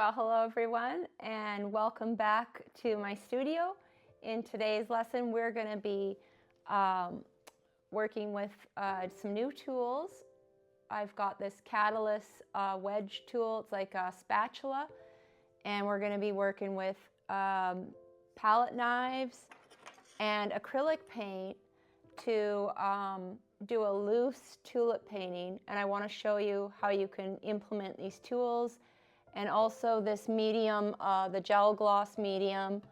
Well, hello everyone, and welcome back to my studio. In today's lesson, we're going to be working with some new tools. I've got this Catalyst wedge tool. It's like a spatula, and we're going to be working with palette knives and acrylic paint to do a loose tulip painting. And I want to show you how you can implement these tools, and also this medium, the gel gloss medium,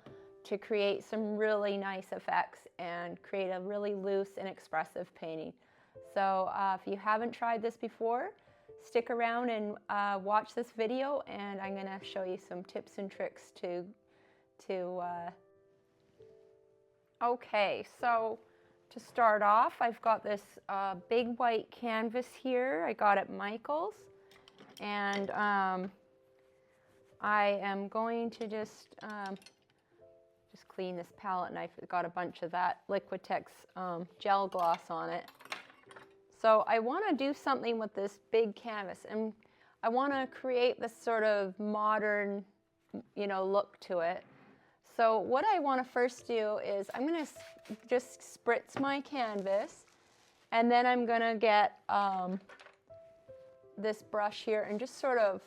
to create some really nice effects and create a really loose and expressive painting. So if you haven't tried this before, stick around and watch this video, and I'm going to show you some tips and tricks Okay, so to start off, I've got this big white canvas here. I got at Michael's, and I am going to just clean this palette knife. It's got a bunch of that Liquitex gel gloss on it. So I want to do something with this big canvas, and I want to create this sort of modern, look to it. So what I want to first do is I'm going to just spritz my canvas, and then I'm going to get this brush here and just sort of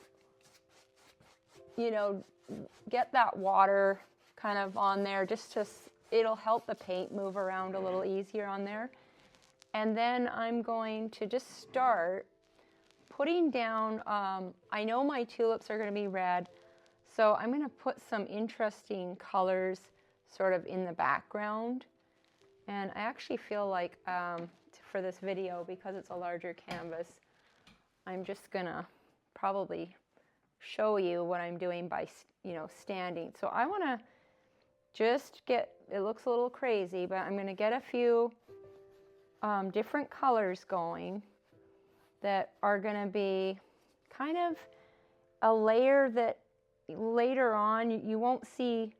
get that water kind of on there, it'll help the paint move around a little easier on there. And then I'm going to just start putting down, I know my tulips are going to be red, so I'm going to put some interesting colors sort of in the background. And I actually feel like for this video, because it's a larger canvas, I'm just going to probably show you what I'm doing by, standing. So I want to just get, it looks a little crazy, but I'm going to get a few different colors going that are going to be kind of a layer that later on you won't see,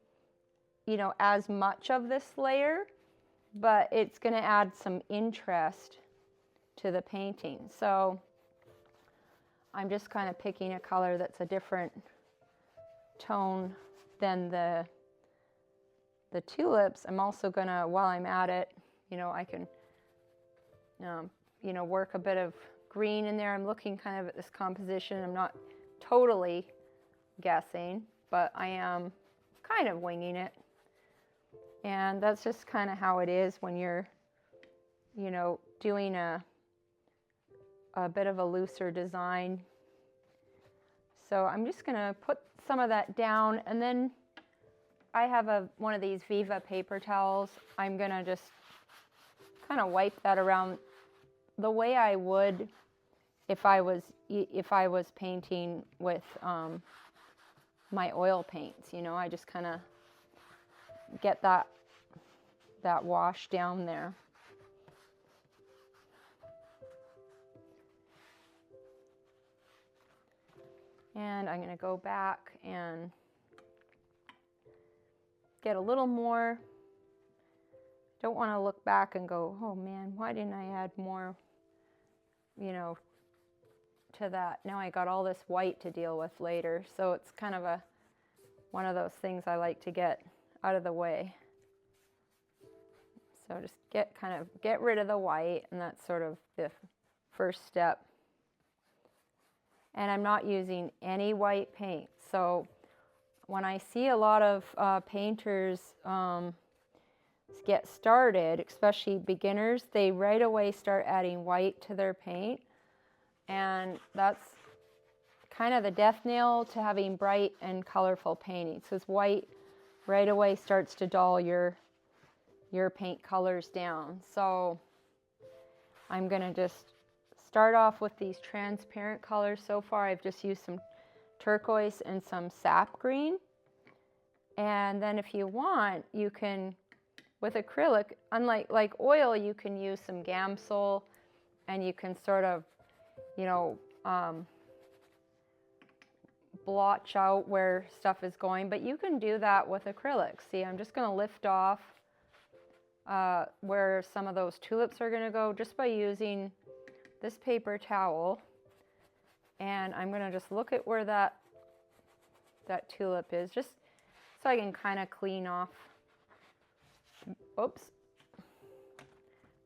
as much of this layer, but it's going to add some interest to the painting. So I'm just kind of picking a color that's a different tone than the tulips. I'm also gonna, while I'm at it, I can, work a bit of green in there. I'm looking kind of at this composition. I'm not totally guessing, but I am kind of winging it. And that's just kind of how it is when you're, doing a bit of a looser design. So I'm just going to put some of that down, and then I have one of these Viva paper towels. I'm going to just kind of wipe that around the way I would if I was painting with my oil paints. I just kind of get that wash down there. And I'm going to go back and get a little more. Don't want to look back and go, oh man, why didn't I add more, to that? Now I got all this white to deal with later. So it's kind of one of those things I like to get out of the way. So just get rid of the white, and that's sort of the first step. And I'm not using any white paint. So when I see a lot of painters get started, especially beginners, they right away start adding white to their paint. And that's kind of the death nail to having bright and colorful paintings. Because white right away starts to dull your paint colors down. So I'm going to just start off with these transparent colors. So far I've just used some turquoise and some sap green. And then if you want, you can, with acrylic, unlike oil, you can use some Gamsol, and you can sort of, blotch out where stuff is going. But you can do that with acrylic. See, I'm just going to lift off where some of those tulips are going to go just by using this paper towel, and I'm going to just look at where that that tulip is, just so I can kind of clean off. Oops.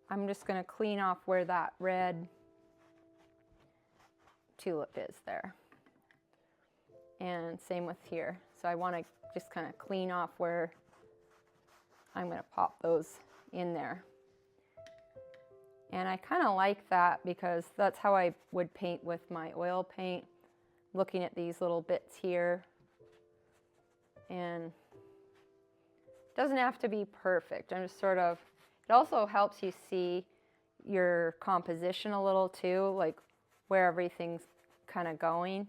I'm just going to clean off where that red tulip is there. And same with here. So I want to just kind of clean off where I'm going to pop those in there. And I kind of like that because that's how I would paint with my oil paint. Looking at these little bits here. And it doesn't have to be perfect. I'm just sort of, it also helps you see your composition a little too, like where everything's kind of going.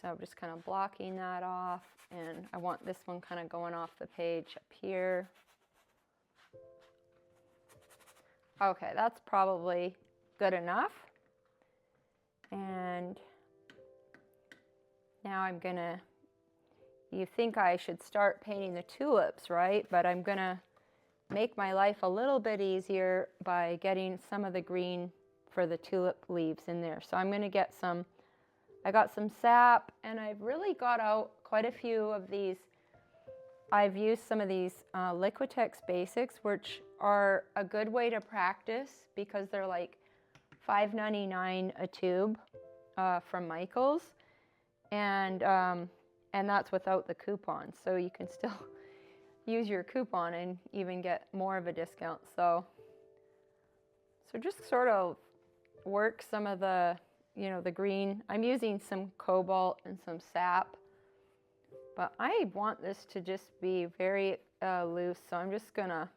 So I'm just kind of blocking that off, and I want this one kind of going off the page up here. Okay, that's probably good enough. And now I'm gonna, you think I should start painting the tulips, right? But I'm gonna make my life a little bit easier by getting some of the green for the tulip leaves in there. So I'm gonna get some, I got some sap, and I've really got out quite a few of these. I've used some of these Liquitex Basics, which are a good way to practice because they're like $5.99 a tube from Michael's, and that's without the coupon. So you can still use your coupon and even get more of a discount. So just sort of work some of the, you know, the green. I'm using some cobalt and some sap, but I want this to just be very loose. So I'm just gonna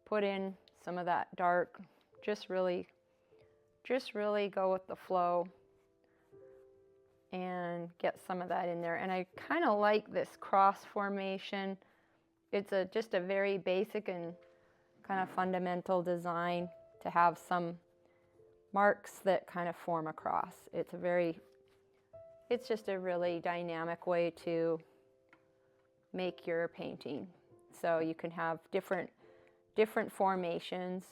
put in some of that dark, just really go with the flow and get some of that in there. And I kind of like this cross formation. It's just a very basic and kind of fundamental design to have some marks that kind of form across. It's just a really dynamic way to make your painting. So you can have different formations.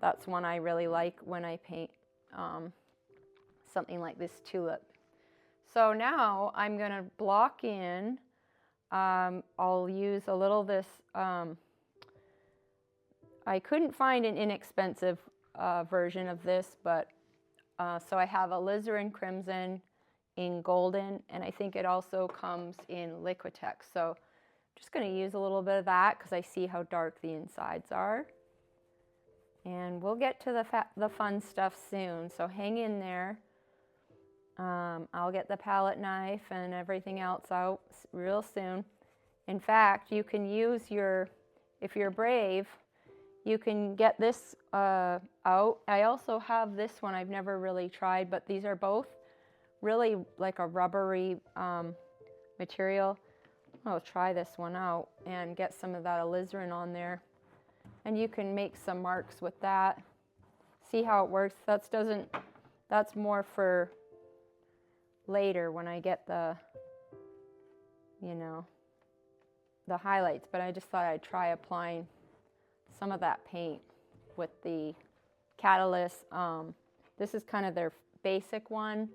That's one I really like when I paint something like this tulip. So now I'm going to block in. I'll use a little this. I couldn't find an inexpensive version of this, but so I have alizarin crimson in golden, and I think it also comes in Liquitex. So I'm just going to use a little bit of that because I see how dark the insides are. And we'll get to the fun stuff soon, so hang in there. I'll get the palette knife and everything else out real soon. In fact, you can use if you're brave, you can get this out. I also have this one I've never really tried, but these are both really like a rubbery material. I'll try this one out and get some of that alizarin on there. And you can make some marks with that. See how it works. That's more for later when I get the, you know, the highlights. But I just thought I'd try applying some of that paint with the catalyst. This is kind of their basic one,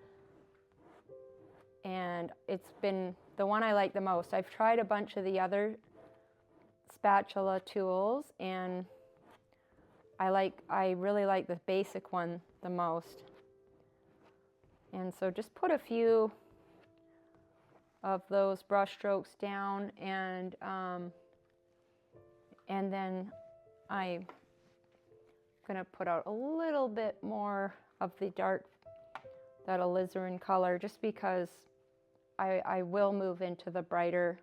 and it's been the one I like the most. I've tried a bunch of the other spatula tools, and I really like the basic one the most. And so just put a few of those brush strokes down, and then I'm gonna put out a little bit more of the dark, that alizarin color, just because I will move into the brighter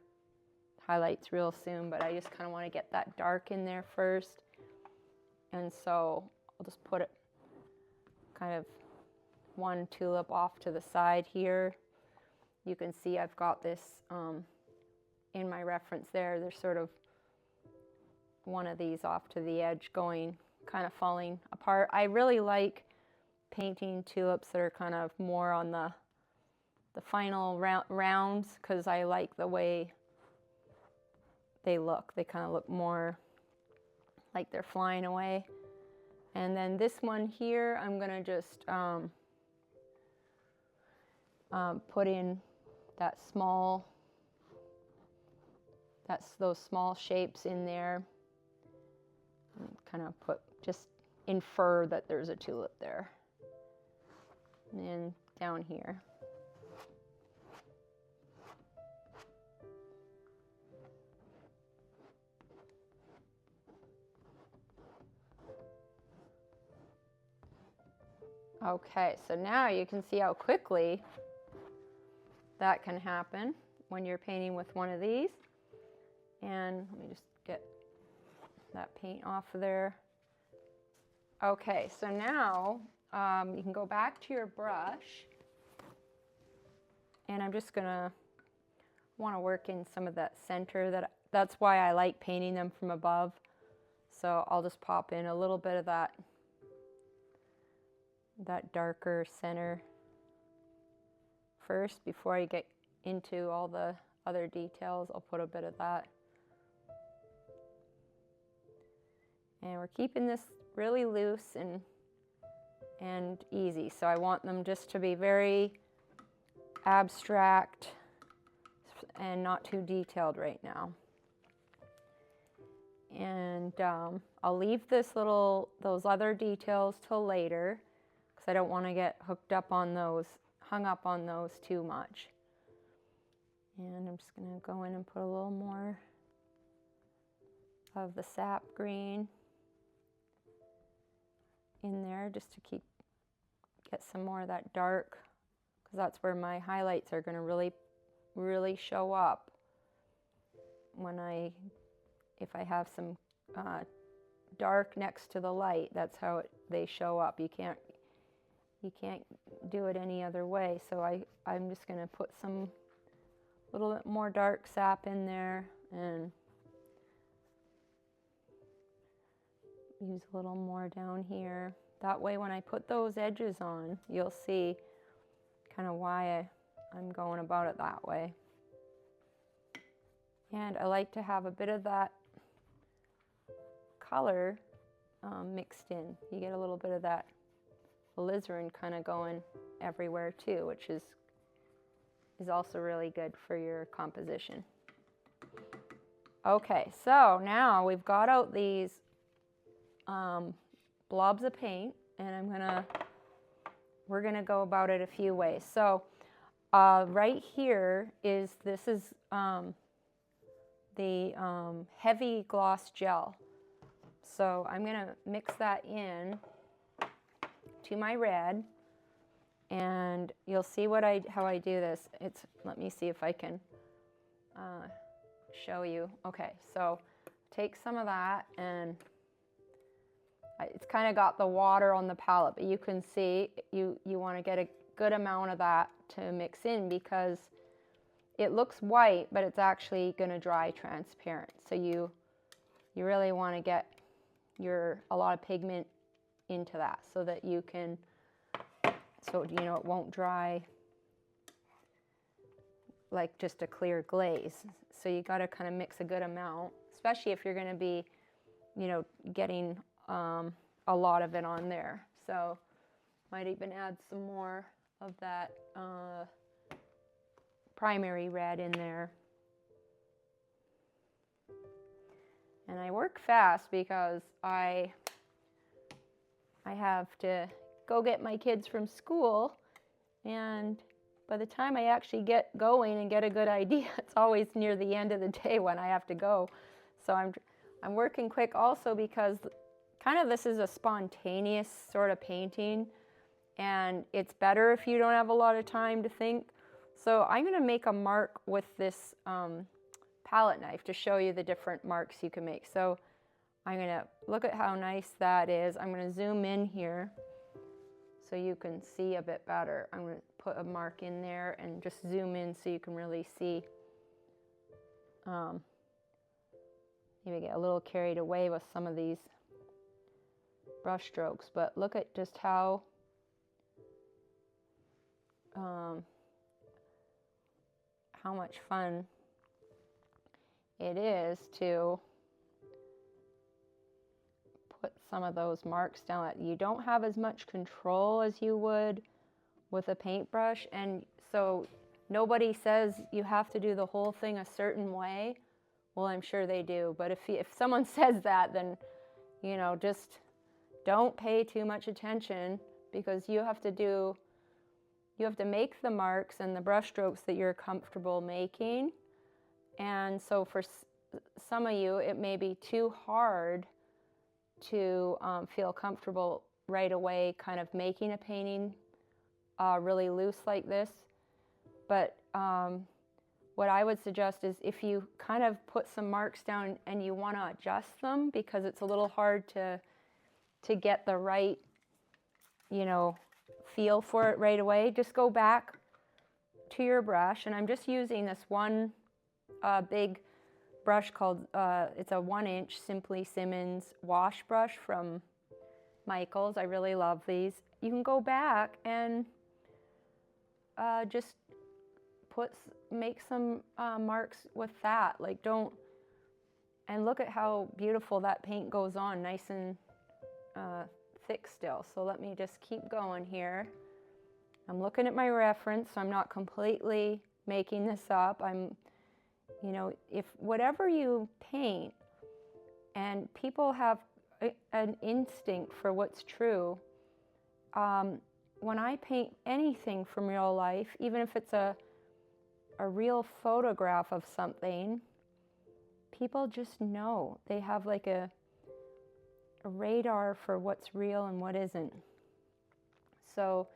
highlights real soon, but I just kind of want to get that dark in there first. And so I'll just put it kind of one tulip off to the side here. You can see I've got this in my reference there. There's sort of one of these off to the edge going, kind of falling apart. I really like painting tulips that are kind of more on the final rounds, because I like the way they look. They kind of look more like they're flying away. And then this one here, I'm gonna just put in those small shapes in there. Kind of just infer that there's a tulip there. And down here. Okay, so now you can see how quickly that can happen when you're painting with one of these. And let me just get that paint off of there. Okay, so now you can go back to your brush, and I'm just gonna want to work in some of that center. That's why I like painting them from above. So I'll just pop in a little bit of that darker center first before I get into all the other details. I'll put a bit of that. And we're keeping this really loose and easy. So I want them just to be very abstract and not too detailed right now. And I'll leave those other details till later, because I don't want to get hung up on those too much. And I'm just going to go in and put a little more of the sap green in there, just to get some more of that dark, because that's where my highlights are going to really show up if I have some dark next to the light. That's how they show up. You can't do it any other way. So I'm just going to put some little bit more dark sap in there and use a little more down here. That way when I put those edges on, you'll see kind of why I'm going about it that way. And I like to have a bit of that color mixed in. You get a little bit of that alizarin kind of going everywhere too, which is also really good for your composition. Okay, so now we've got out these blobs of paint, and we're gonna go about it a few ways. So right here this is the heavy gloss gel. So I'm gonna mix that in to my red, and you'll see how I do this. Let me see if I can show you. Okay, so take some of that, and it's kind of got the water on the palette, but you can see you want to get a good amount of that to mix in, because it looks white, but it's actually going to dry transparent. So you really want to get a lot of pigment into that, so that you can, it won't dry like just a clear glaze. So you got to kind of mix a good amount, especially if you're going to be, getting a lot of it on there. So might even add some more of that primary red in there. And I work fast because I have to go get my kids from school, and by the time I actually get going and get a good idea, it's always near the end of the day when I have to go. So I'm working quick also because kind of this is a spontaneous sort of painting, and it's better if you don't have a lot of time to think. So I'm going to make a mark with this palette knife to show you the different marks you can make. So I'm going to look at how nice that is. I'm going to zoom in here so you can see a bit better. I'm going to put a mark in there and just zoom in so you can really see. Maybe get a little carried away with some of these brush strokes, but look at just how much fun it is to put some of those marks down that you don't have as much control as you would with a paintbrush. And so nobody says you have to do the whole thing a certain way. Well, I'm sure they do, but if someone says that, then, you know, just don't pay too much attention, because you have to make the marks and the brush strokes that you're comfortable making. And so for some of you, it may be too hard to feel comfortable right away kind of making a painting really loose like this. But what I would suggest is, if you kind of put some marks down and you want to adjust them because it's a little hard to get the right, you know, feel for it right away, just go back to your brush. And I'm just using this one big brush called, it's a 1-inch Simply Simmons wash brush from Michaels. I really love these. You can go back and just make some marks with that. Like, and look at how beautiful that paint goes on, nice and thick still. So let me just keep going here. I'm looking at my reference, so I'm not completely making this up. You know, if whatever you paint, and people have an instinct for what's true. When I paint anything from real life, even if it's a real photograph of something, people just know. They have like a radar for what's real and what isn't. So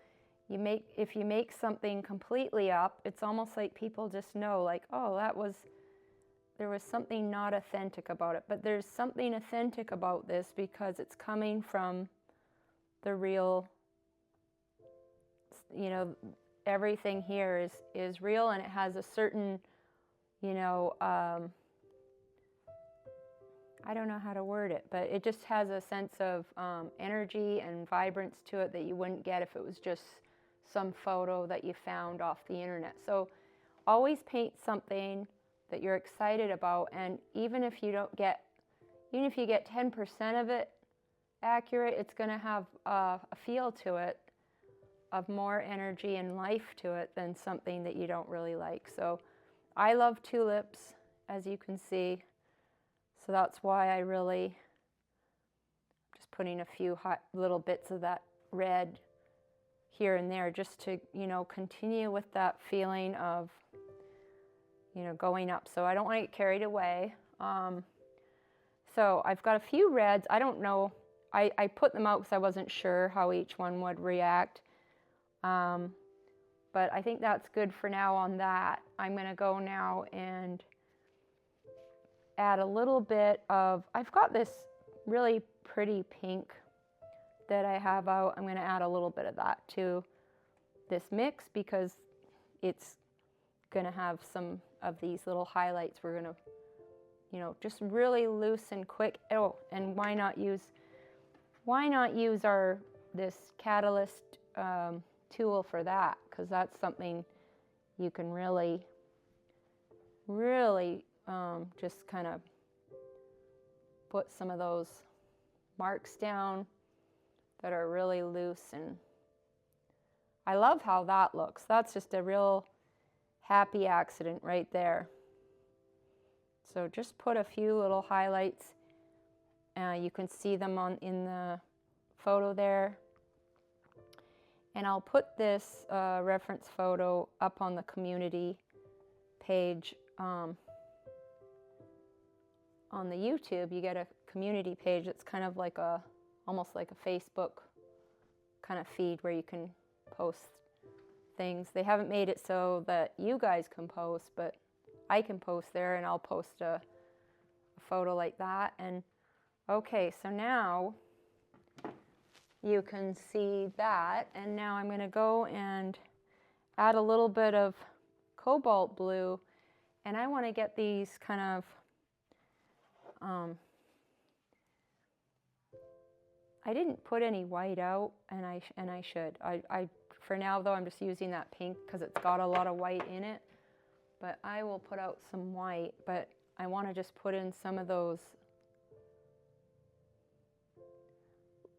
if you make something completely up, it's almost like people just know, like, oh, there was something not authentic about it. But there's something authentic about this because it's coming from the real, you know, everything here is real, and it has a certain, you know, I don't know how to word it, but it just has a sense of energy and vibrance to it that you wouldn't get if it was just some photo that you found off the internet. So always paint something that you're excited about, and even if you get 10% of it accurate, it's going to have a feel to it of more energy and life to it than something that you don't really like. So I love tulips, as you can see. So that's why I really just putting a few little bits of that red here and there, just to, you know, continue with that feeling of, you know, going up. So I don't want to get carried away. So I've got a few reds. I don't know. I put them out because I wasn't sure how each one would react. But I think that's good for now on that. I'm going to go now and add a little bit of, I've got this really pretty pink that I have out. I'm going to add a little bit of that to this mix because it's going to have some of these little highlights. We're going to, you know, just really loose and quick. Oh, and why not use this catalyst tool for that, because that's something you can really just kind of put some of those marks down that are really loose. And I love how that looks. That's just a real happy accident right there. So just put a few little highlights. You can see them in the photo there. And I'll put this reference photo up on the community page. On the YouTube, you get a community page that's kind of like almost like a Facebook kind of feed where you can post things. They haven't made it so that you guys can post, but I can post there, and I'll post a photo like that. And okay, so now you can see that, and now I'm going to go and add a little bit of cobalt blue, and I want to get these kind of I didn't put any white out, and I should. For now though, I'm just using that pink because it's got a lot of white in it. But I will put out some white, but I want to just put in some of those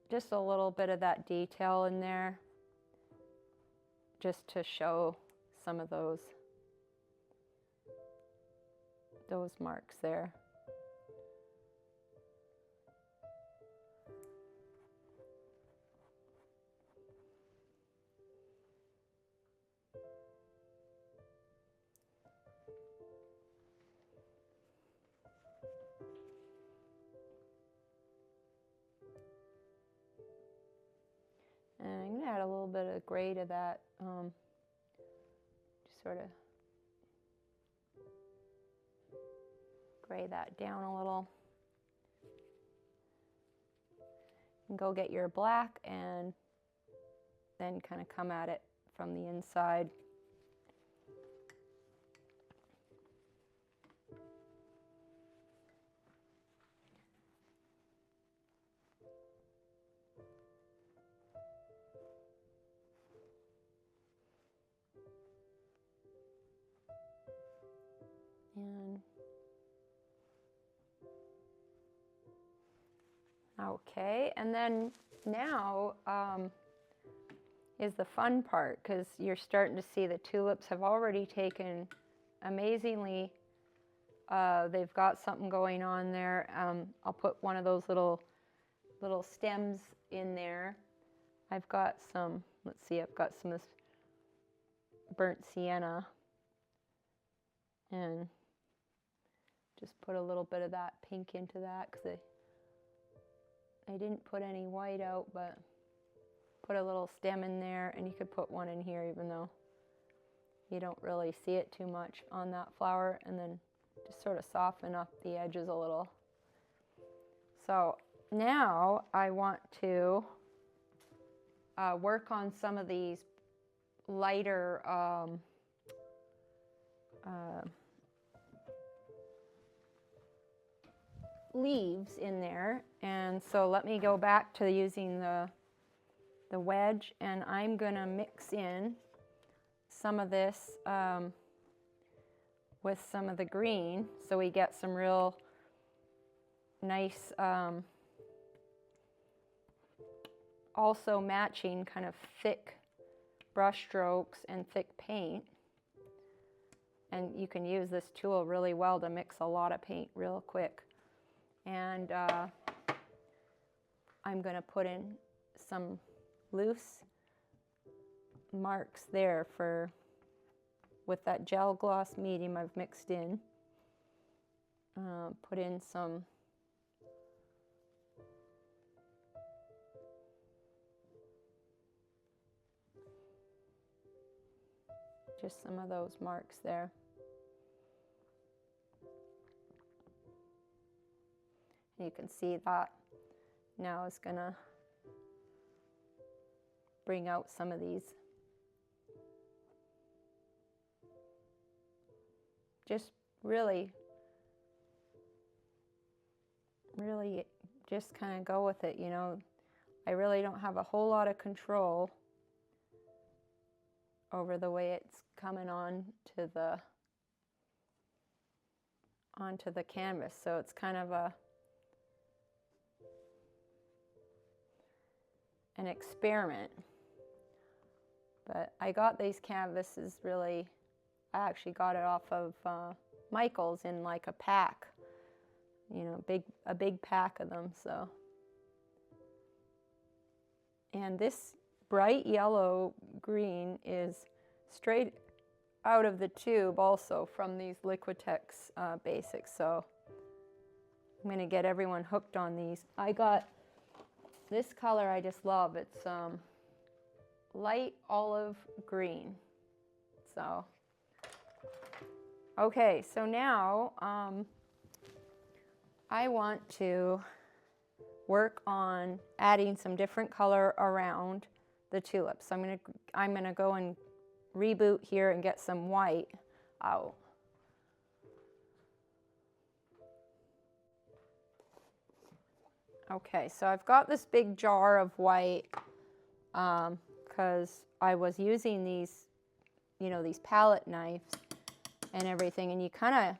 just a little bit of that detail in there, just to show some of those marks there. And I'm going to add a little bit of gray to that, just sort of gray that down a little. And go get your black and then kind of come at it from the inside. And okay, and then now is the fun part, because you're starting to see the tulips have already taken amazingly. They've got something going on there. I'll put one of those little stems in there. I've got some, let's see, I've got some of this burnt sienna, and just put a little bit of that pink into that, because I didn't put any white out, but put a little stem in there, and you could put one in here even though you don't really see it too much on that flower, and then just sort of soften up the edges a little. So now I want to work on some of these lighter leaves in there, and so let me go back to using the wedge, and I'm gonna mix in some of this with some of the green, so we get some real nice also matching kind of thick brush strokes and thick paint. And you can use this tool really well to mix a lot of paint real quick. And I'm going to put in some loose marks there with that gel gloss medium I've mixed in. Put in some just some of those marks there. You can see that now is going to bring out some of these. Just really just kind of go with it, you know. I really don't have a whole lot of control over the way it's coming onto the canvas, so it's kind of an experiment. But I got these canvases I actually got it off of Michael's in like a pack, you know, a big pack of them. So, and this bright yellow green is straight out of the tube also from these Liquitex basics. So I'm going to get everyone hooked on these. I got this color I just love. It's light olive green. So, okay, so now I want to work on adding some different color around the tulips. So I'm gonna go and reboot here and get some white out. Okay, so I've got this big jar of white because I was using these, you know, these palette knives and everything, and you kind of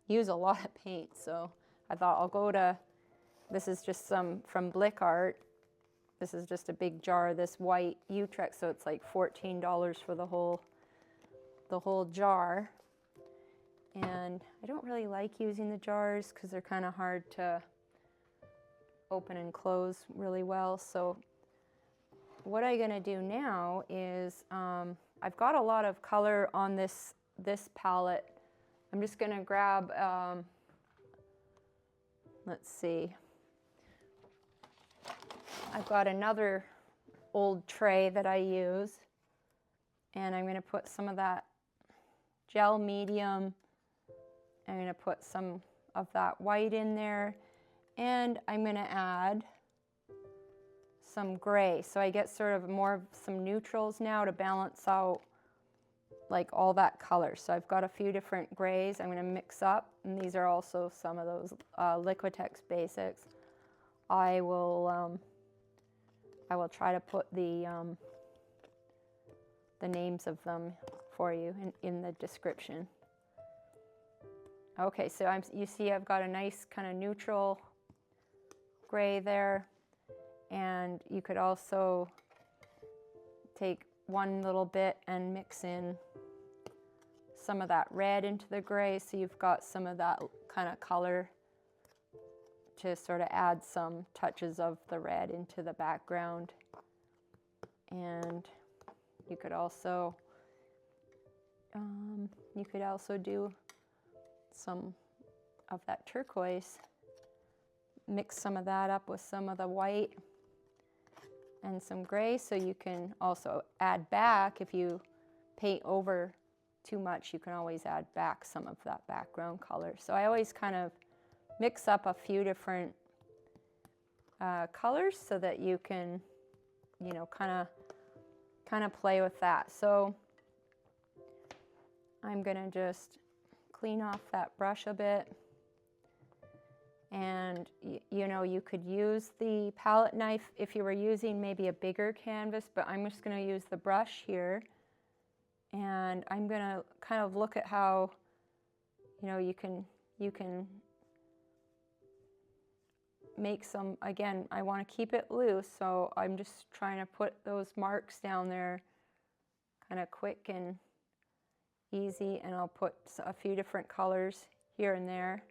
use a lot of paint. So I thought I'll go to, this is just some from Blick Art, this is just a big jar of this white Utrecht, so it's like $14 for the whole jar. And I don't really like using the jars because they're kind of hard to open and close really well. So what I'm going to do now is I've got a lot of color on this palette. I'm just going to grab, let's see, I've got another old tray that I use, and I'm going to put some of that gel medium. I'm going to put some of that white in there, and I'm going to add some gray. So I get sort of more of some neutrals now to balance out like all that color. So I've got a few different grays I'm going to mix up, and these are also some of those Liquitex basics. I will try to put the names of them for you in the description. Okay, so you see I've got a nice kind of neutral gray there, and you could also take one little bit and mix in some of that red into the gray, so you've got some of that kind of color to sort of add some touches of the red into the background. And you could also do some of that turquoise, mix some of that up with some of the white and some gray, so you can also add back, if you paint over too much, you can always add back some of that background color. So I always kind of mix up a few different colors so that you can, you know, kind of play with that. So I'm gonna just clean off that brush a bit, and you know, you could use the palette knife if you were using maybe a bigger canvas, but I'm just gonna use the brush here, and I'm gonna kind of look at how, you know, you can make some, again, I want to keep it loose, so I'm just trying to put those marks down there kind of quick and easy, and I'll put a few different colors here and there.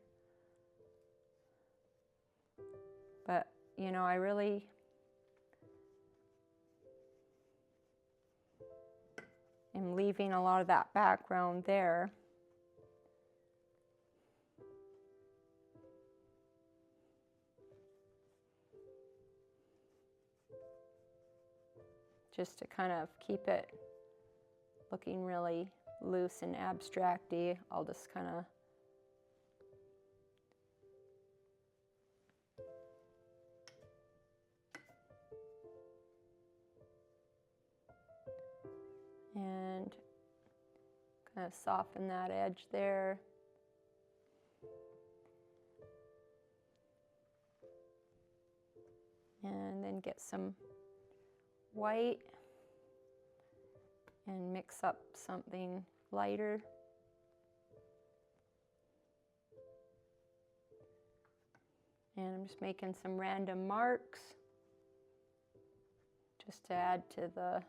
But, you know, I really am leaving a lot of that background there. Just to kind of keep it looking really loose and abstract-y, I'll just kind of and kind of soften that edge there. And then get some white and mix up something lighter. And I'm just making some random marks just to add to the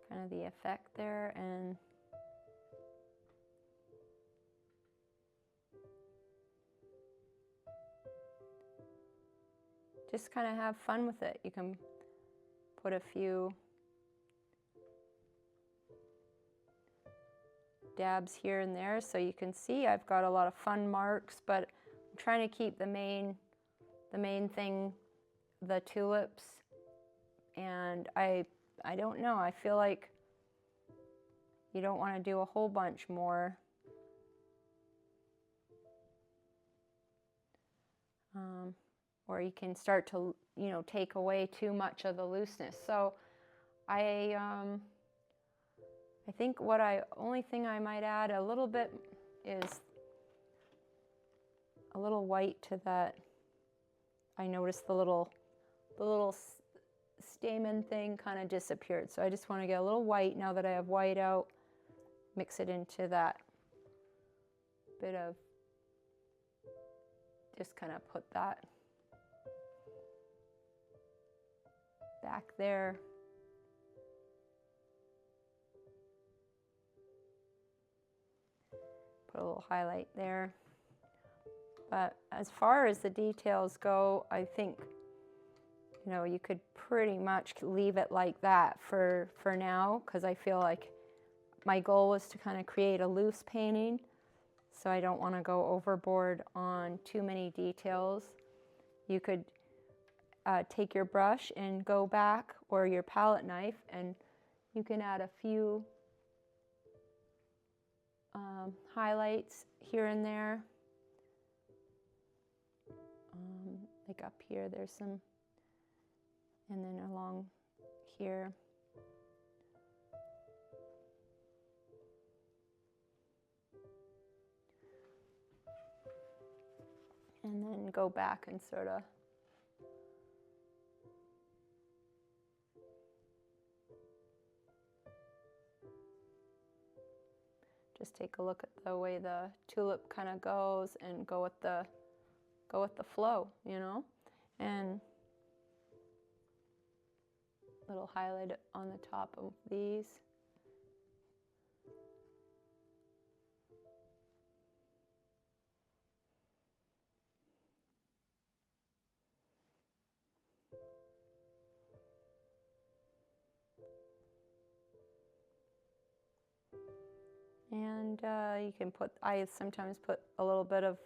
kind of the effect there. And just kind of have fun with it. You can put a few dabs here and there, so you can see I've got a lot of fun marks, but I'm trying to keep the main thing, the tulips. And I don't know, I feel like you don't want to do a whole bunch more. Or you can start to, you know, take away too much of the looseness. So I think only thing I might add a little bit is a little white to that. I noticed the little stamen thing kind of disappeared. So I just want to get a little white now that I have white out, mix it into that bit of, just kind of put that back there. Put a little highlight there. But as far as the details go, I think, you know, you could pretty much leave it like that for now, because I feel like my goal was to kind of create a loose painting, so I don't want to go overboard on too many details. You could take your brush and go back, or your palette knife, and you can add a few highlights here and there. Like up here, there's some, and then along here. And then go back and sort of just take a look at the way the tulip kind of goes, and go with the flow, you know, and little highlight on the top of these. And you can put, I sometimes put a little bit of,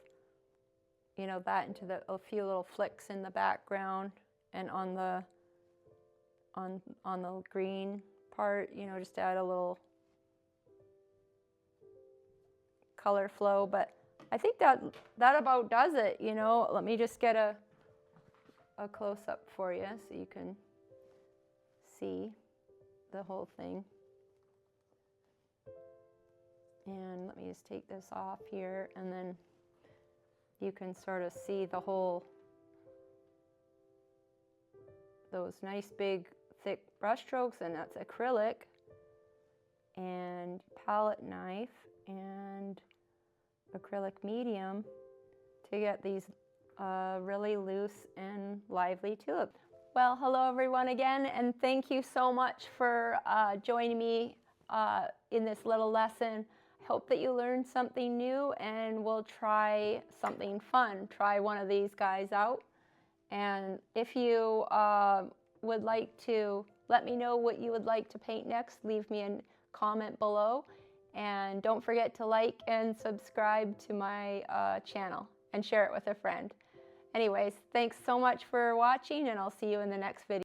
you know, that into a few little flicks in the background, and on the green part, you know, just to add a little color flow. But I think that about does it, you know. Let me just get a close-up for you so you can see the whole thing. And let me just take this off here, and then you can sort of see the whole, those nice big thick brush strokes, and that's acrylic and palette knife and acrylic medium to get these really loose and lively tulips. Well, hello everyone again, and thank you so much for joining me in this little lesson. I hope that you learned something new, and we'll try something fun. Try one of these guys out. And if you would like to let me know what you would like to paint next, leave me a comment below. And don't forget to like and subscribe to my channel, and share it with a friend. Anyways, thanks so much for watching, and I'll see you in the next video.